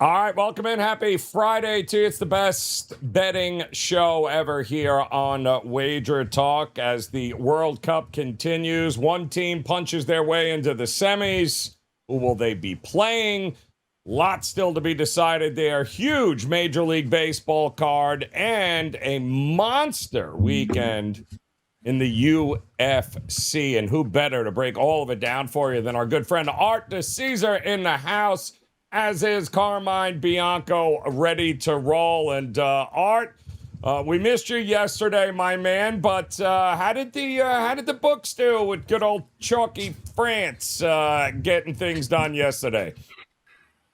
All right, welcome in. Happy Friday to you. It's the best betting show ever here on WagerTalk as the World Cup continues. One team punches their way into the semis. Who will they be playing? Lots still to be decided there. Huge Major League Baseball card and a monster weekend in the UFC. And who better to break all of it down for you than our good friend Art the Caesar in the house, as is Carmine Bianco, ready to roll. And Art, we missed you yesterday, my man. But how did the books do with good old chalky France getting things done yesterday?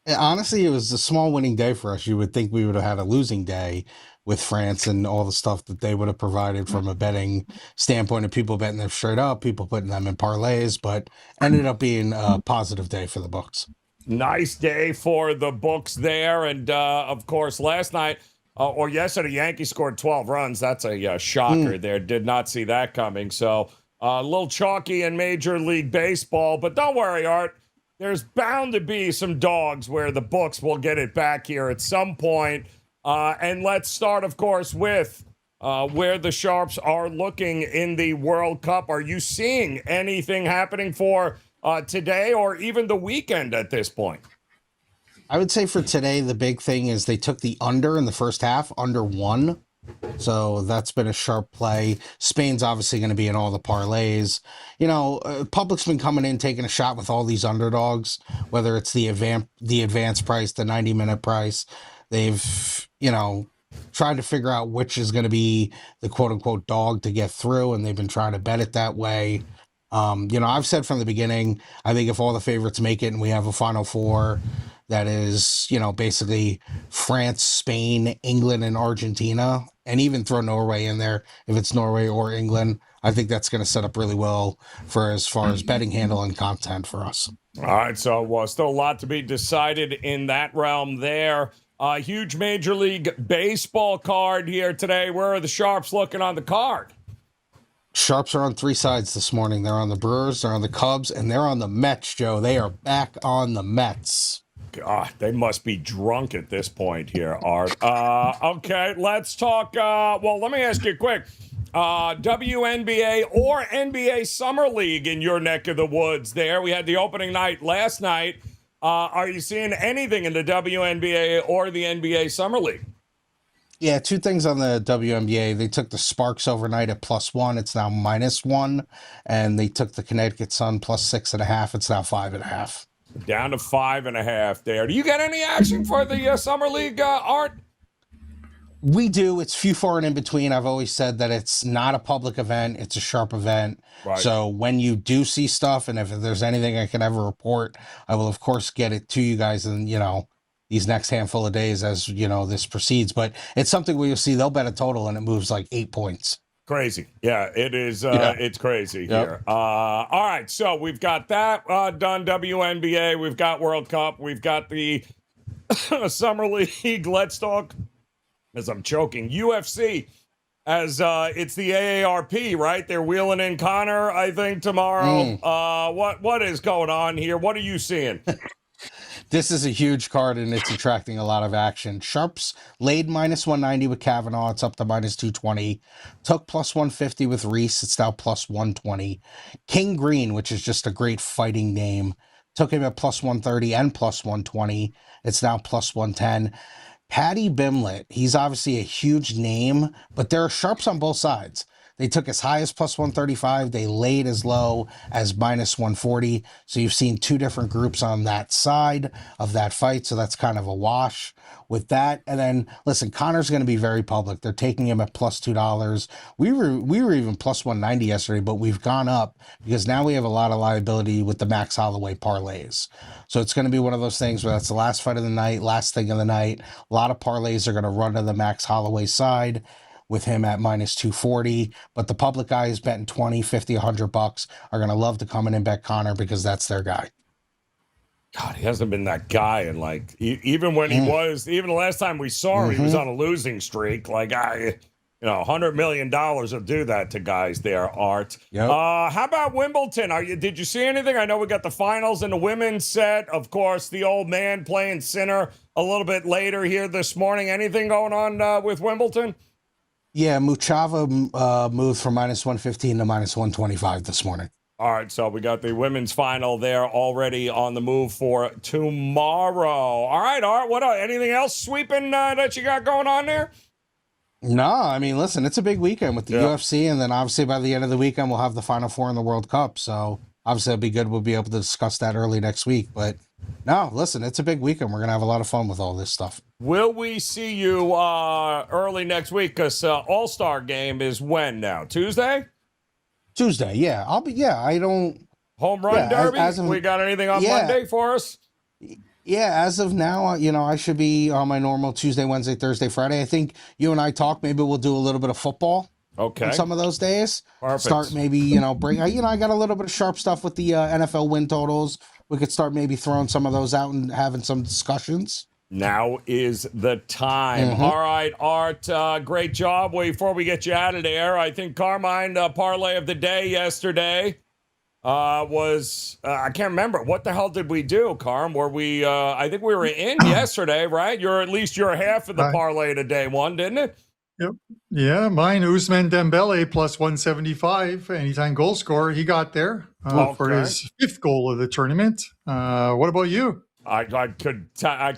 Honestly, it was a small winning day for us. You would think we would have had a losing day with France and all the stuff that they would have provided from a betting standpoint of people betting them straight up, people putting them in parlays, but ended up being a positive day for the books. Nice day for the books there. And, of course, last night or yesterday, Yankees scored 12 runs. That's a shocker there. Did not see that coming. So a little chalky in Major League Baseball. But don't worry, Art. There's bound to be some dogs where the books will get it back here at some point. And let's start, of course, with where the Sharps are looking in the World Cup. Are you seeing anything happening for today or even the weekend at this point? I would say for today, the big thing is they took the under in the first half, under 1. So that's been a sharp play. Spain's obviously going to be in all the parlays. You know, public's been coming in, taking a shot with all these underdogs, whether it's the advanced price, the 90-minute price. They've, tried to figure out which is going to be the quote-unquote dog to get through, and they've been trying to bet it that way. I've said from the beginning, I think if all the favorites make it and we have a Final Four that is, basically France, Spain, England, and Argentina, and even throw Norway in there if it's Norway or England, I think that's going to set up really well for as far as betting handle and content for us. All right, so still a lot to be decided in that realm there. Huge Major League Baseball card here today. Where are the Sharps looking on the card? Sharps are on 3 sides this morning. They're on the Brewers, they're on the Cubs, and they're on the Mets, Joe. They are back on the Mets. God, they must be drunk at this point here, Art. Okay, let's talk. Let me ask you quick. WNBA or NBA Summer League in your neck of the woods there. We had the opening night last night. Are you seeing anything in the WNBA or the NBA Summer League? Yeah, 2 things on the WNBA. They took the Sparks overnight at +1. It's now -1. And they took the Connecticut Sun +6.5. It's now 5.5. Down to 5.5 there. Do you get any action for the Summer League, Art? We do. It's few far and in between. I've always said that it's not a public event. It's a sharp event. Right. So when you do see stuff, and if there's anything I can ever report, I will, of course, get it to you guys in, these next handful of days as, this proceeds. But it's something where you'll see they'll bet a total and it moves like 8 points. Crazy. Yeah, it is. It's crazy here. All right, so we've got that done, WNBA. We've got World Cup. We've got the Summer League. Let's talk, as I'm choking, UFC, as it's the AARP, right? They're wheeling in Connor, I think, tomorrow. What is going on here? What are you seeing? This is a huge card, and it's attracting a lot of action. Sharps laid -190 with Kavanaugh. It's up to -220. Took +150 with Reese. It's now +120. King Green, which is just a great fighting name, took him at +130 and +120. It's now +110. Paddy Bimlett, he's obviously a huge name, but there are Sharps on both sides. They took as high as +135. They laid as low as -140. So you've seen 2 different groups on that side of that fight. So that's kind of a wash with that. And then, listen, Connor's going to be very public. They're taking him at +$2. We were even +190 yesterday, but we've gone up because now we have a lot of liability with the Max Holloway parlays. So it's going to be one of those things where that's the last fight of the night, last thing of the night. A lot of parlays are going to run to the Max Holloway side with him at -240, but the public guys betting 20, 50, $100 are going to love to come in and bet Connor because that's their guy. God, he hasn't been that guy. And even when he was, even the last time we saw him, he was on a losing streak. $100 million will do that to guys there, Art. Yep. How about Wimbledon? Did you see anything? I know we got the finals and the women's set. Of course, the old man playing Sinner a little bit later here this morning. Anything going on with Wimbledon? Yeah, Muchava moved from -115 to -125 this morning. All right, so we got the women's final there already on the move for tomorrow. All right, Art, what anything else sweeping that you got going on there? No, I mean, listen, it's a big weekend with the UFC, and then obviously by the end of the weekend, we'll have the Final Four in the World Cup. So obviously it'll be good. We'll be able to discuss that early next week. But no, listen, it's a big weekend. We're going to have a lot of fun with all this stuff. Will we see you early next week? Because All-Star game is when now? Tuesday? Tuesday, yeah. I'll be, I don't. Home run derby? We got anything on Monday for us? Yeah, as of now, I should be on my normal Tuesday, Wednesday, Thursday, Friday. I think you and I talk. Maybe we'll do a little bit of football. Okay. On some of those days. Perfect. Start maybe, bring. I got a little bit of sharp stuff with the NFL win totals. We could start maybe throwing some of those out and having some discussions. Now is the time. Mm-hmm. All right, Art, great job. Before we get you out of there, I think Carmine, parlay of the day yesterday was, I can't remember. What the hell did we do, Carm? Were we, I think we were in yesterday, right? At least your half of the parlay today won, didn't it? Yep. Yeah, mine, Ousmane Dembele, plus 175, anytime goal scorer. He got there for his 5th goal of the tournament. What about you? I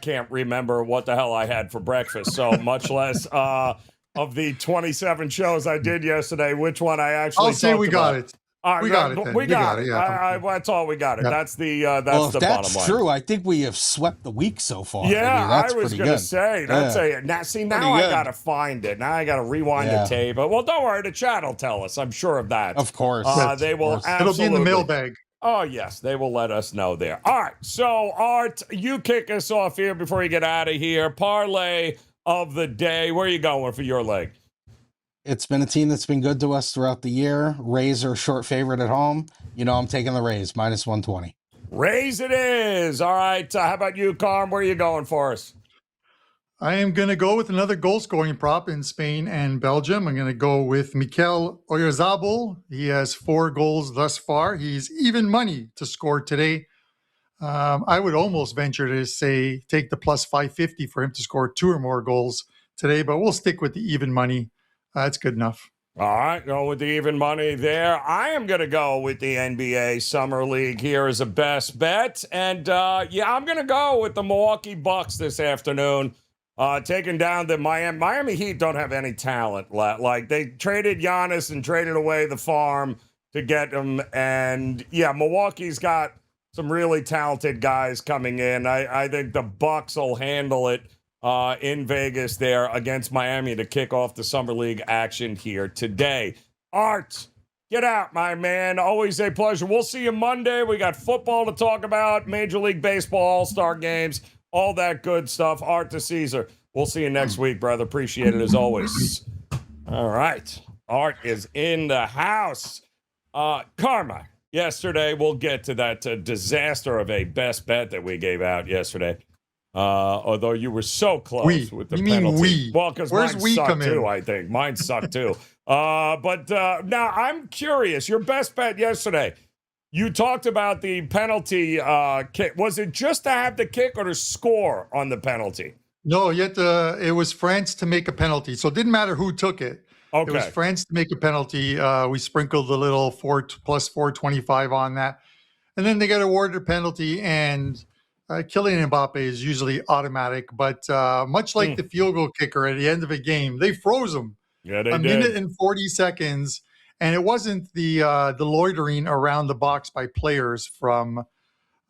can't remember what the hell I had for breakfast, so much less of the 27 shows I did yesterday, which one I actually I'll say we got it. We got it. We got it. Yeah. That's all we got it. Yep. That's the bottom line. If that's true, I think we have swept the week so far. Yeah, I was going to say. Now I got to find it. Now I got to rewind the tape. But well, don't worry. The chat will tell us. I'm sure of that. Of course. They will absolutely. It'll be in the mailbag. Oh, yes. They will let us know there. All right. So, Art, you kick us off here before you get out of here. Parlay of the day. Where are you going for your leg? It's been a team that's been good to us throughout the year. Rays are a short favorite at home. I'm taking the Rays, -120. Rays it is. All right. How about you, Carm? Where are you going for us? I am going to go with another goal-scoring prop in Spain and Belgium. I'm going to go with Mikel Oyarzabal. He has 4 goals thus far. He's even money to score today. I would almost venture to say take the plus 550 for him to score 2 or more goals today, but we'll stick with the even money. That's good enough. All right, go with the even money there. I am going to go with the NBA Summer League here as a best bet. And, I'm going to go with the Milwaukee Bucks this afternoon, taking down the Miami Heat. Don't have any talent. Like, they traded Giannis and traded away the farm to get him. And, Milwaukee's got some really talented guys coming in. I think the Bucks will handle it in Vegas there against Miami to kick off the Summer League action here today. Art, get out, my man. Always a pleasure. We'll see you Monday. We got football to talk about, Major League Baseball, All-Star games, all that good stuff. Art to Caesar. We'll see you next week, brother. Appreciate it as always. All right. Art is in the house. Karma. Yesterday, we'll get to that disaster of a best bet that we gave out yesterday. Although you were so close with the penalty. Well, because mine sucked too, I think. Mine sucked too. But now I'm curious. Your best bet yesterday, you talked about the penalty kick. Was it just to have the kick or to score on the penalty? No, it was France to make a penalty. So it didn't matter who took it. Okay. It was France to make a penalty. We sprinkled a little plus 425 on that. And then they got awarded a penalty, and Kylian Mbappe is usually automatic, but much like the field goal kicker at the end of a game, they froze him. Yeah, they a did. Minute and 40 seconds, and it wasn't the loitering around the box by players from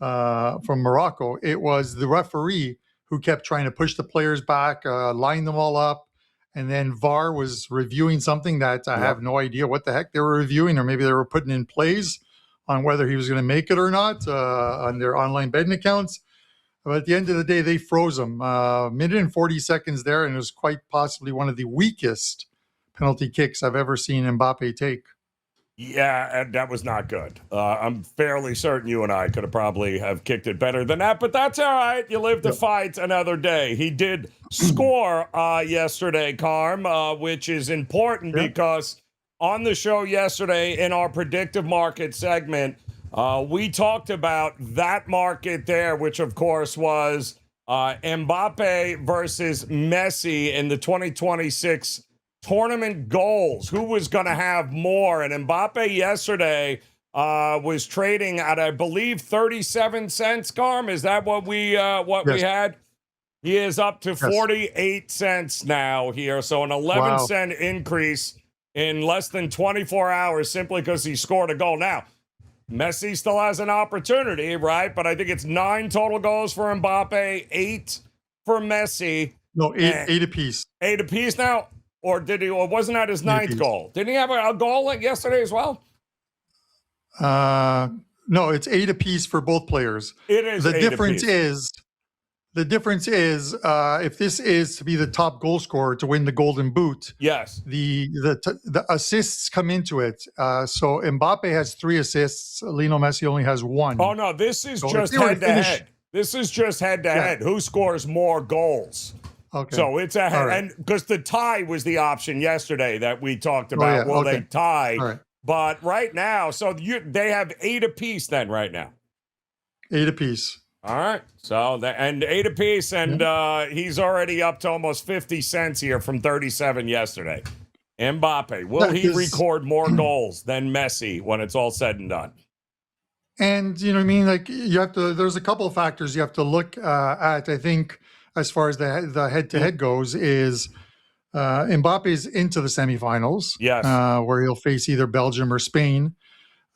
Morocco. It was the referee who kept trying to push the players back, line them all up, and then VAR was reviewing something that I have no idea what the heck they were reviewing, or maybe they were putting in plays on whether he was going to make it or not on their online betting accounts. But at the end of the day, they froze him. Minute and 40 seconds there, and it was quite possibly one of the weakest penalty kicks I've ever seen Mbappe take. Yeah, and that was not good. I'm fairly certain you and I could have probably have kicked it better than that, but that's all right. You live to fight another day. He did score yesterday, Carm, which is important because on the show yesterday in our predictive market segment, we talked about that market there, which of course was Mbappe versus Messi in the 2026 tournament goals. Who was going to have more? And Mbappe yesterday was trading at, I believe, 37 cents. Carm, is that what we we had? He is up to 48 cents now here. So an 11-cent increase in less than 24 hours simply because he scored a goal. Now, Messi still has an opportunity, right? But I think it's 9 total goals for Mbappe, 8 for Messi. No, eight apiece. 8 apiece now? Or wasn't that his 9th goal? Didn't he have a goal like yesterday as well? No, it's 8 apiece for both players. It is. The difference is if this is to be the top goal scorer to win the Golden Boot. Yes. The assists come into it. So Mbappe has 3 assists. Lionel Messi only has 1. Oh no, this is just head to head. This is just head to head. Who scores more goals? Okay. So it's a head, and because the tie was the option yesterday that we talked about. They tie? All right. But right now, so they have 8 apiece then right now. 8 apiece. All right. So, and 8 apiece, and he's already up to almost 50 cents here from 37 yesterday. Mbappe, will he record more goals than Messi when it's all said and done? And, you know what I mean? Like, you have to, there's a couple of factors you have to look at, I think, as far as the head-to-head goes, is Mbappe's into the semifinals. Yes. Where he'll face either Belgium or Spain,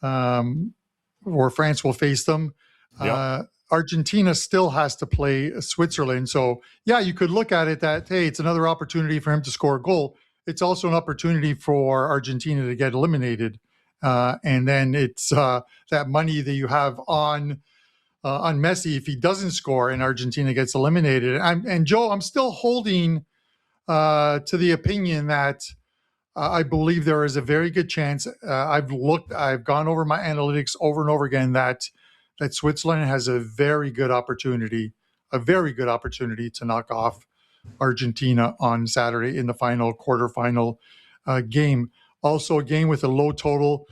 or France will face them. Yep. Argentina still has to play Switzerland. So, yeah, you could look at it that, hey, it's another opportunity for him to score a goal. It's also an opportunity for Argentina to get eliminated. And then it's that money that you have on Messi if he doesn't score and Argentina gets eliminated. And Joe, I'm still holding to the opinion that I believe there is a very good chance. I've gone over my analytics over and over again that Switzerland has a very good opportunity to knock off Argentina on Saturday in the quarterfinal game. Also a game with a low total.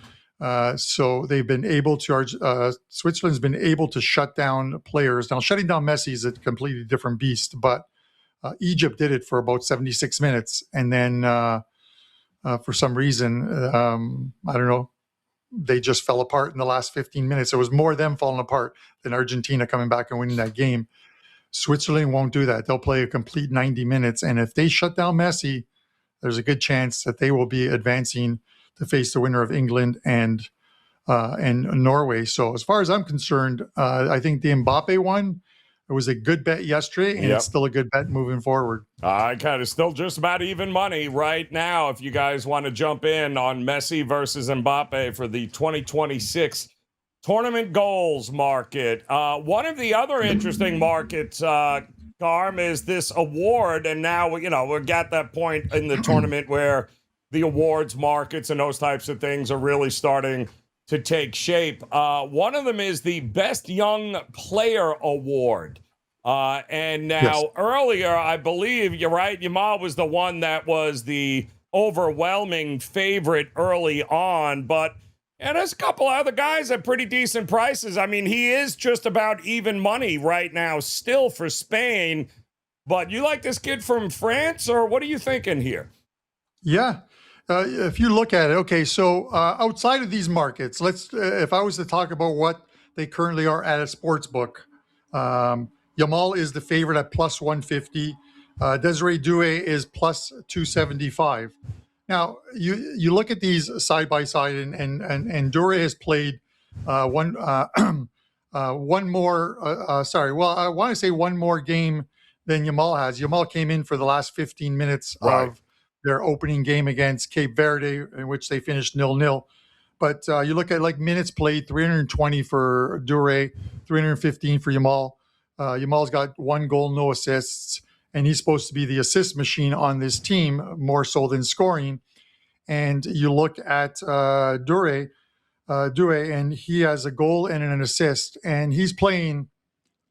So they've been able to, Switzerland's been able to shut down players. Now, shutting down Messi is a completely different beast, but Egypt did it for about 76 minutes. And then for some reason, I don't know, they just fell apart in the last 15 minutes. It was more them falling apart than Argentina coming back and winning that game. Switzerland won't do that. They'll play a complete 90 minutes. And if they shut down Messi, there's a good chance that they will be advancing to face the winner of England and Norway. So as far as I'm concerned, I think the Mbappe one, it was a good bet yesterday, and it's still a good bet moving forward. I kind of still just about even money right now. If you guys want to jump in on Messi versus Mbappe for the 2026 tournament goals market. One of the other interesting markets, Carm, is this award. And now, we're at that point in the tournament where the awards markets and those types of things are really starting to take shape. One of them is the Best Young Player Award. And now earlier, I believe, you're right, Yamal was the one that was the overwhelming favorite early on. But there's a couple other guys at pretty decent prices. I mean, he is just about even money right now still for Spain. But you like this kid from France, or what are you thinking here? Yeah. If you look at it, okay, so outside of these markets, if I was to talk about what they currently are at a sports book, Yamal is the favorite at plus 150. Desiree Doué is plus 275. Now, you look at these side by side, and Doué has played one more. Sorry, well, I want to say one more game than Yamal has. Yamal came in for the last 15 minutes of their opening game against Cape Verde, in which they finished 0-0. But you look at minutes played, 320 for Doué, 315 for Yamal. Yamal's got 1 goal, no assists, and he's supposed to be the assist machine on this team more so than scoring. And you look at Doué, and he has a goal and an assist, and he's playing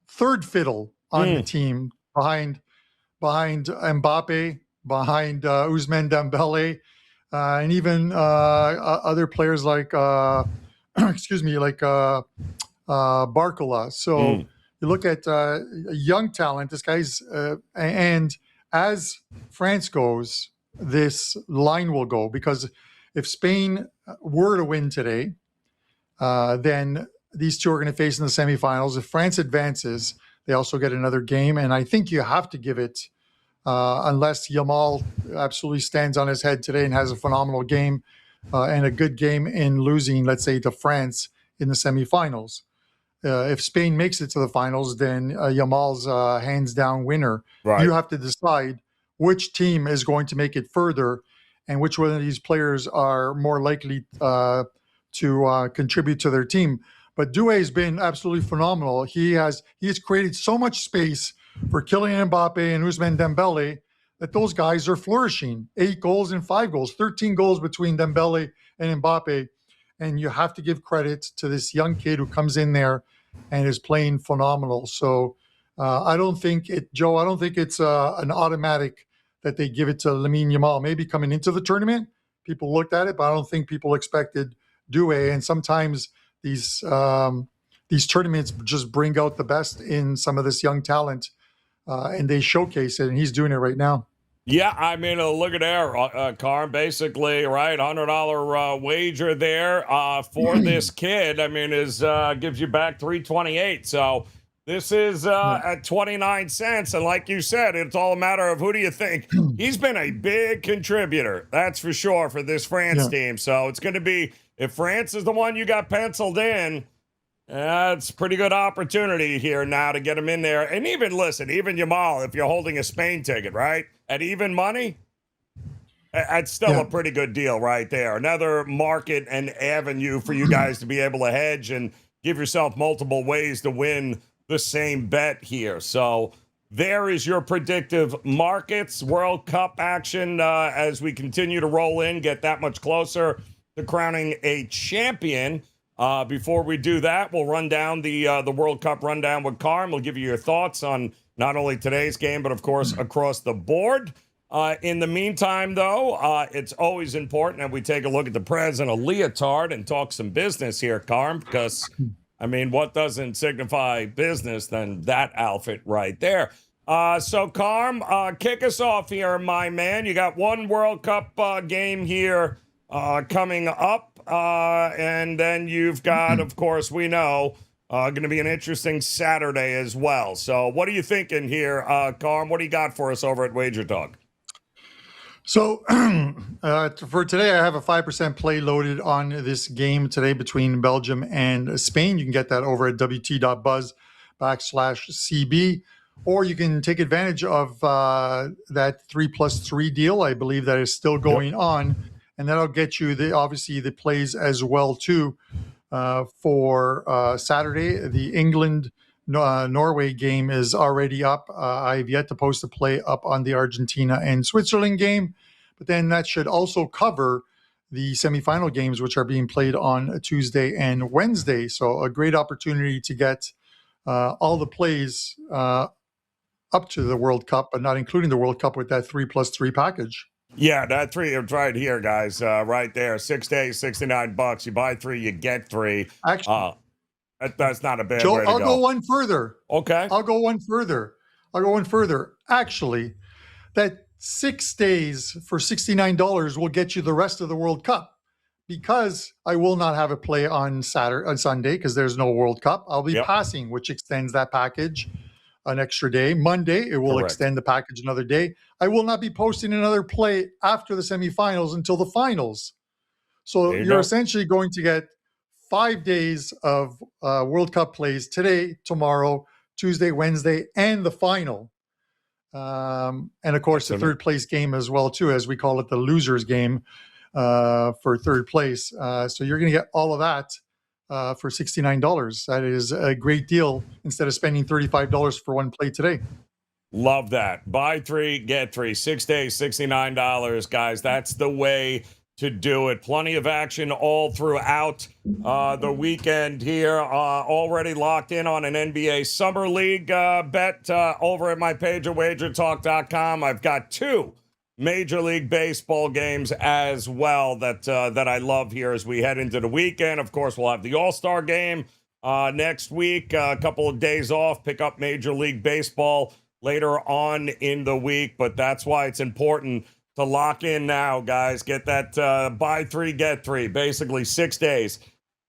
third fiddle on the team behind Mbappe, behind Ousmane Dembele, and even other players like Barcola. So You look at a young talent. This guy's and as France goes, this line will go, because if Spain were to win today, then these two are going to face in the semifinals. If France advances, they also get another game, and I think you have to give it, unless Yamal absolutely stands on his head today and has a phenomenal game and a good game in losing, let's say, to France in the semifinals. If Spain makes it to the finals, then Yamal's hands down winner. Right. You have to decide which team is going to make it further and which one of these players are more likely to contribute to their team. But Doué has been absolutely phenomenal. He has created so much space for Kylian Mbappe and Ousmane Dembele that those guys are flourishing. 8 goals and 5 goals, 13 goals between Dembele and Mbappe. And you have to give credit to this young kid who comes in there and is playing phenomenal. So I don't think it's an automatic that they give it to Lamine Yamal. Maybe coming into the tournament, people looked at it, but I don't think people expected Doué. And sometimes these tournaments just bring out the best in some of this young talent, and they showcase it, and he's doing it right now. Yeah, I mean, look at there, Carm, basically, right? $100 wager there for this kid. I mean, gives you back $328. So this is at 29 cents. And like you said, it's all a matter of who do you think. He's been a big contributor, that's for sure, for this France team. So it's going to be, if France is the one you got penciled in, it's a pretty good opportunity here now to get him in there. And even Yamal, if you're holding a Spain ticket, right, at even money, that's still a pretty good deal right there. Another market and avenue for you guys to be able to hedge and give yourself multiple ways to win the same bet here. So there is your predictive markets, World Cup action as we continue to roll in, get that much closer to crowning a champion. Before we do that, we'll run down the World Cup rundown with Carm. We'll give you your thoughts on not only today's game, but, of course, across the board. In the meantime, though, it's always important that we take a look at the Preds in a leotard and talk some business here, Carm, because, I mean, what doesn't signify business than that outfit right there? So, Carm, kick us off here, my man. You got one World Cup game here coming up. And then you've got, of course, we know, going to be an interesting Saturday as well. So what are you thinking here, Carm? What do you got for us over at WagerTalk? So for today, I have a 5% play loaded on this game today between Belgium and Spain. You can get that over at wt.buzz/CB, or you can take advantage of that 3+3 deal. I believe that is still going on. And that'll get you the plays as well too for Saturday. The England Norway game is already up. I've yet to post a play up on the Argentina and Switzerland game, but then that should also cover the semifinal games, which are being played on Tuesday and Wednesday. So a great opportunity to get all the plays up to the World Cup, but not including the World Cup with that 3+3 package. Yeah, that 3 is right here, guys. Right there, 6 days, $69. You buy 3, you get 3. Actually, that's not a bad Joe, way to I'll go one further. Okay. I'll go one further. Actually, that 6 days for $69 will get you the rest of the World Cup, because I will not have a play on Sunday because there's no World Cup. I'll be passing, which extends that package an extra day. Monday, it will extend the package another day. I will not be posting another play after the semifinals until the finals. So you're essentially going to get 5 days of World Cup plays today, tomorrow, Tuesday, Wednesday, and the final. And of course, the third place game as well, too, as we call it, the loser's game for third place. So you're going to get all of that for $69. That is a great deal instead of spending $35 for one play today. Love that. Buy 3, get 3. 6 days, $69, guys. That's the way to do it. Plenty of action all throughout the weekend here. Already locked in on an NBA Summer League bet over at my page at WagerTalk.com. I've got 2 Major League Baseball games as well that I love here as we head into the weekend. Of course, we'll have the All-Star game next week. A couple of days off, pick up Major League Baseball later on in the week. But that's why it's important to lock in now, guys. Get that buy 3, get 3, basically 6 days.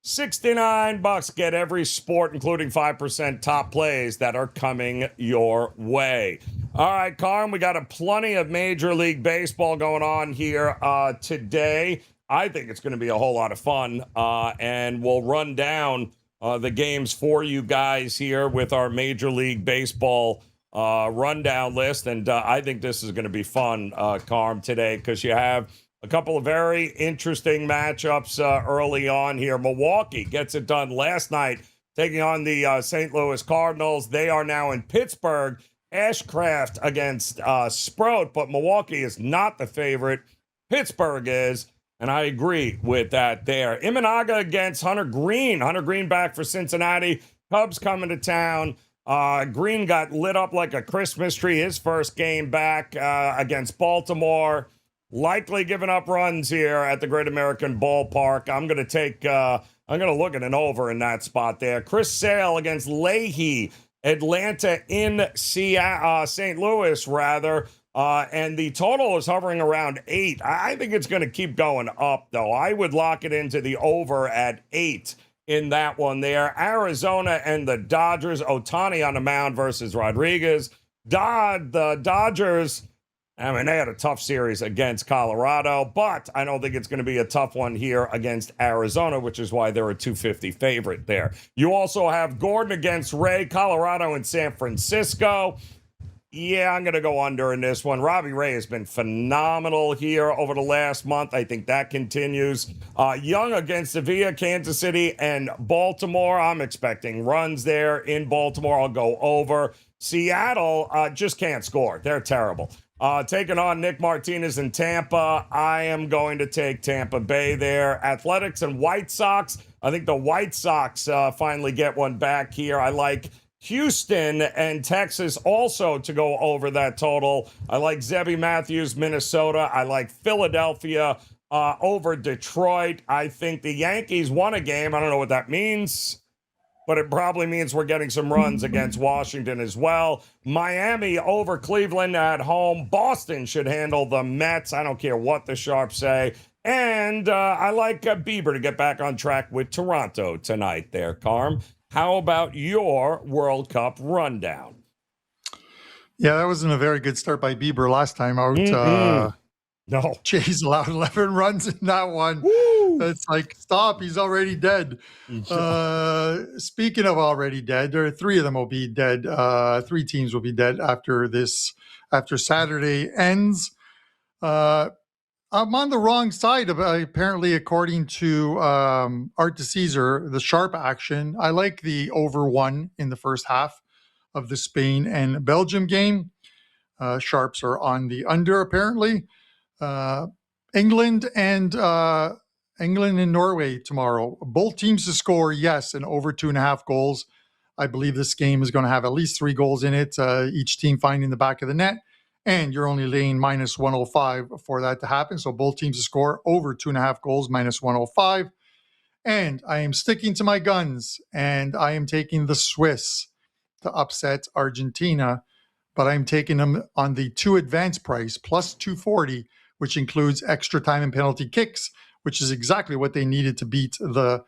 $69. Get every sport, including 5% top plays that are coming your way. All right, Carm, we got a plenty of Major League Baseball going on here today. I think it's going to be a whole lot of fun, and we'll run down the games for you guys here with our Major League Baseball rundown list. And I think this is going to be fun, Carm, today, because you have a couple of very interesting matchups early on here. Milwaukee gets it done last night, taking on the St. Louis Cardinals. They are now in Pittsburgh. Ashcraft against Sprout, but Milwaukee is not the favorite. Pittsburgh is, and I agree with that there. Imanaga against Hunter Green. Hunter Green back for Cincinnati. Cubs coming to town. Green got lit up like a Christmas tree his first game back against Baltimore. Likely giving up runs here at the Great American Ballpark. I'm going to look at an over in that spot there. Chris Sale against Leahy. Atlanta in St. Louis, rather. And the total is hovering around 8. I think it's going to keep going up, though. I would lock it into the over at 8 in that one there. Arizona and the Dodgers. Ohtani on the mound versus Rodriguez. The Dodgers, I mean, they had a tough series against Colorado, but I don't think it's going to be a tough one here against Arizona, which is why they're a 250 favorite there. You also have Gordon against Ray, Colorado and San Francisco. Yeah, I'm going to go under in this one. Robbie Ray has been phenomenal here over the last month. I think that continues. Young against Sevilla, Kansas City, and Baltimore. I'm expecting runs there in Baltimore. I'll go over. Seattle just can't score. They're terrible. Taking on Nick Martinez in Tampa. I am going to take Tampa Bay there. Athletics and White Sox. I think the White Sox finally get one back here. I like Houston and Texas also to go over that total. I like Zebby Matthews, Minnesota. I like Philadelphia over Detroit. I think the Yankees won a game. I don't know what that means, but it probably means we're getting some runs against Washington as well. Miami over Cleveland at home. Boston should handle the Mets. I don't care what the Sharps say. And I like Bieber to get back on track with Toronto tonight there, Carm. How about your World Cup rundown? Yeah, that wasn't a very good start by Bieber last time out. No. Chase allowed 11 runs in that one. Woo! It's like, stop, he's already dead. Speaking of already dead, there are 3 of them will be dead. 3 teams will be dead after Saturday ends. I'm on the wrong side of apparently, according to Art de Caesar, the sharp action. I like the over 1 in the first half of the Spain and Belgium game. Sharps are on the under, apparently. England and Norway tomorrow. Both teams to score, yes, and over 2.5 goals. I believe this game is going to have at least 3 goals in it, each team finding the back of the net. And you're only laying minus 105 for that to happen. So both teams to score over 2.5 goals, minus 105. And I am sticking to my guns, and I am taking the Swiss to upset Argentina. But I'm taking them on the 2 advance price, plus 240, which includes extra time and penalty kicks, which is exactly what they needed to beat the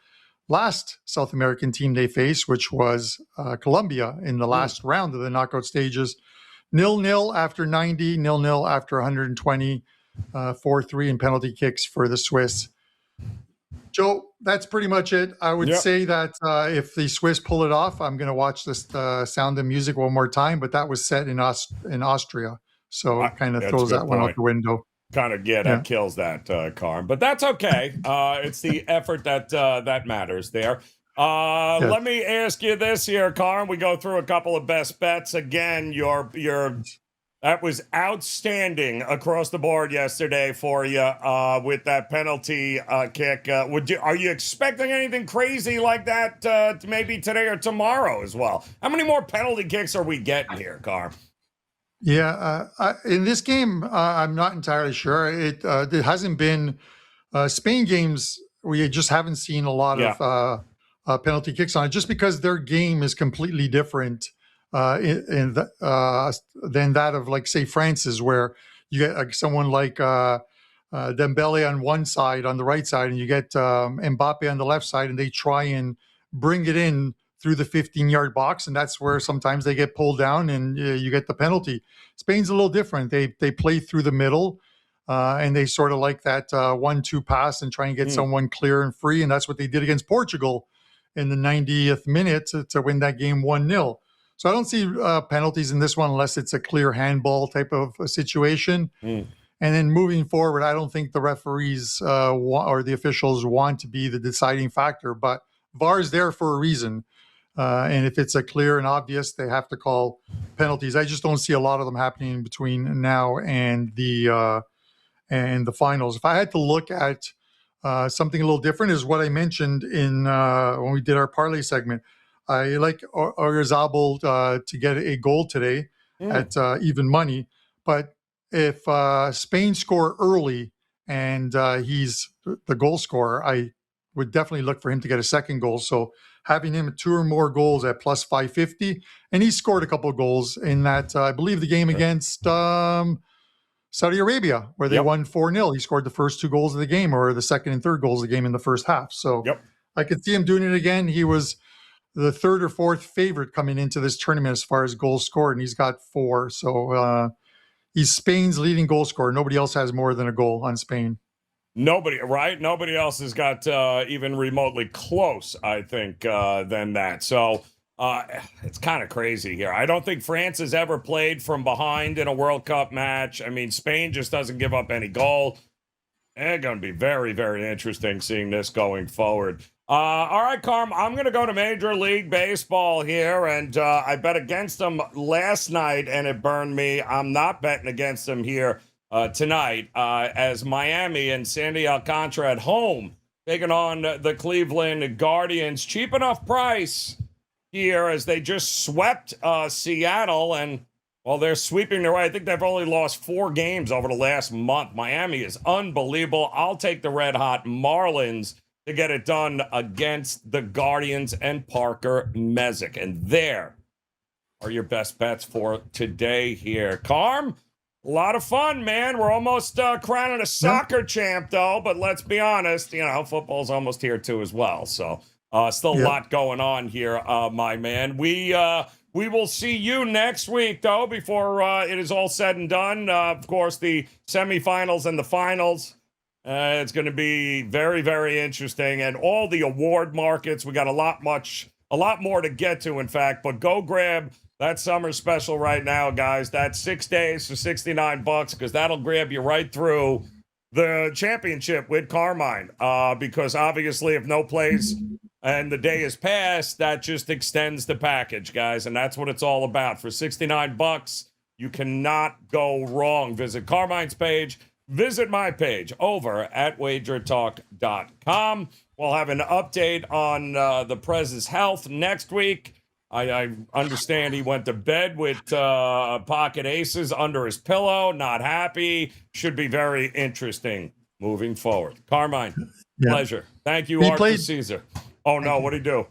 last South American team they faced, which was Colombia in the last round of the knockout stages. 0-0 after 90, 0-0 after 120, 4-3 in penalty kicks for the Swiss. Joe, that's pretty much it. I would say that if the Swiss pull it off, I'm going to watch this Sound of Music one more time, but that was set in Austria. So it kind of throws that one out the window. That kills that, Carm. But that's okay. It's the effort that matters there. Let me ask you this here, Carm. We go through a couple of best bets. Again, that was outstanding across the board yesterday for you with that penalty kick. Are you expecting anything crazy like that maybe today or tomorrow as well? How many more penalty kicks are we getting here, Carm? Yeah, in this game, I'm not entirely sure. It hasn't been Spain games. We just haven't seen a lot penalty kicks on it, just because their game is completely different than that of, like, say, France's, where you get someone like Dembele on one side, on the right side, and you get Mbappe on the left side, and they try and bring it in through the 15-yard box, and that's where sometimes they get pulled down and you get the penalty. Spain's a little different. They play through the middle, and they sort of like that 1-2 pass and try and get someone clear and free, and that's what they did against Portugal in the 90th minute to win that game 1-0. So I don't see penalties in this one unless it's a clear handball type of a situation. And then moving forward, I don't think the referees or the officials want to be the deciding factor, but VAR is there for a reason. And if it's a clear and obvious, they have to call penalties. I just don't see a lot of them happening between now and the finals. If I had to look at something a little different, is what I mentioned in when we did our parlay segment. I like Oyarzabal to get a goal today at even money, but if Spain score early and he's the goal scorer, I would definitely look for him to get a second goal. So having him 2 or more goals at plus 550, and he scored a couple of goals in that, I believe, the game against Saudi Arabia, where they won 4-0. He scored the first 2 goals of the game, or the second and third goals of the game in the first half. So I could see him doing it again. He was the 3rd or 4th favorite coming into this tournament as far as goals scored, and he's got 4. So he's Spain's leading goal scorer. Nobody else has more than a goal on Spain. Nobody, right? Nobody else has got even remotely close, I think, than that. So it's kind of crazy here. I don't think France has ever played from behind in a World Cup match. I mean, Spain just doesn't give up any goal. It's going to be very, very interesting seeing this going forward. All right, Carm, I'm going to go to Major League Baseball here, and I bet against them last night, and it burned me. I'm not betting against them here tonight, as Miami and Sandy Alcantara at home taking on the Cleveland Guardians. Cheap enough price here as they just swept Seattle, and well, they're sweeping their way. I think they've only lost 4 games over the last month. Miami is unbelievable. I'll take the red-hot Marlins to get it done against the Guardians and Parker Messick. And there are your best bets for today here. Carm, a lot of fun, man. We're almost crowning a soccer champ, though. But let's be honest, football's almost here, too, as well. So still a lot going on here, my man. We will see you next week, though, before it is all said and done. Of course, the semifinals and the finals. It's going to be very, very interesting. And all the award markets, we got a lot more to get to, in fact. But go grab that summer special right now, guys. That's 6 days for $69, because that'll grab you right through the championship with Carmine. Because obviously, if no plays and the day is passed, that just extends the package, guys. And that's what it's all about. For $69, you cannot go wrong. Visit Carmine's page. Visit my page over at WagerTalk.com. We'll have an update on the Prez's health next week. I understand he went to bed with pocket aces under his pillow. Not happy. Should be very interesting moving forward. Carmine, pleasure. Thank you, Arthur Caesar. Oh, no, what'd he do?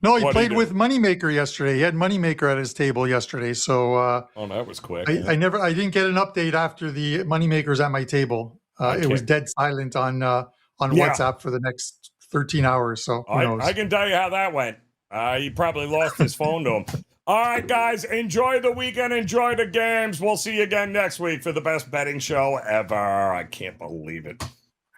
No, he played with Moneymaker yesterday. He had Moneymaker at his table yesterday. So that was quick. I didn't get an update after the Moneymakers at my table. It was dead silent on WhatsApp for the next 13 hours. So who knows? I can tell you how that went. He probably lost his phone to him. All right, guys, enjoy the weekend. Enjoy the games. We'll see you again next week for the best betting show ever. I can't believe it.